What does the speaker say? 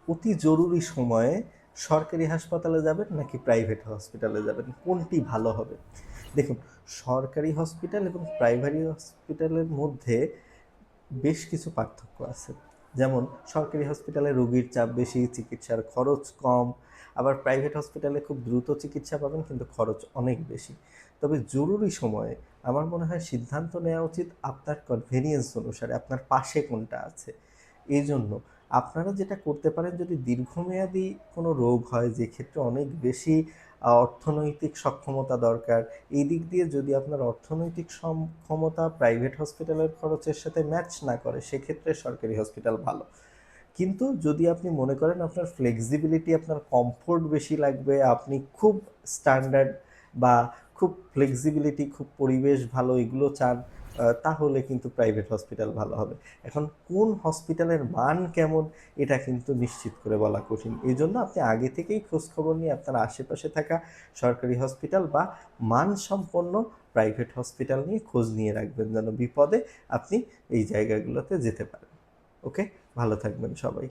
অতি জরুরি সময়ে সরকারি হাসপাতালে যাবেন নাকি প্রাইভেট হসপিটালে যাবেন, কোনটি ভালো হবে? দেখুন, সরকারি হসপিটাল এবং প্রাইভেট হসপিটালের মধ্যে বেশ কিছু পার্থক্য আছে। যেমন সরকারি হসপিটালে রোগীর চাপ বেশি, চিকিৎসার খরচ কম, আবার প্রাইভেট হসপিটালে খুব দ্রুত চিকিৎসা পাবেন কিন্তু খরচ অনেক বেশি। তবে জরুরি সময়ে আমার মনে হয় সিদ্ধান্ত নেওয়া উচিত আপনার কনভেনিয়েন্স অনুসারে, আপনার পাশে কোনটা আছে। এই জন্য আপনারা যেটা করতে পারেন, যদি দীর্ঘমেয়াদী কোনো রোগ হয় যে ক্ষেত্রে অনেক বেশি অর্থনৈতিক সক্ষমতা দরকার, এই দিক দিয়ে যদি আপনার অর্থনৈতিক সক্ষমতা প্রাইভেট হসপিটালের খরচের সাথে ম্যাচ না করে, সেক্ষেত্রে সরকারি হসপিটাল ভালো। কিন্তু যদি আপনি মনে করেন আপনার ফ্লেক্সিবিলিটি, আপনার কমফোর্ট বেশি লাগবে, আপনি খুব স্ট্যান্ডার্ড বা খুব ফ্লেক্সিবিলিটি, খুব পরিবেশ ভালো এগুলো চান, তাহলে কিন্তু প্রাইভেট হসপিটাল ভালো হবে। এখন কোন হসপিটালের মান কেমন এটা কিন্তু নিশ্চিত করে বলা কঠিন। এই জন্য আপনি আগে থেকেই খোঁজখবর নিয়ে আপনার আশেপাশে থাকা সরকারি হসপিটাল বা মানসম্পন্ন প্রাইভেট হসপিটাল নিয়ে খোঁজ নিয়ে রাখবেন, যেন বিপদে আপনি এই জায়গাগুলোতে যেতে পারেন। ওকে, ভালো থাকবেন সবাই।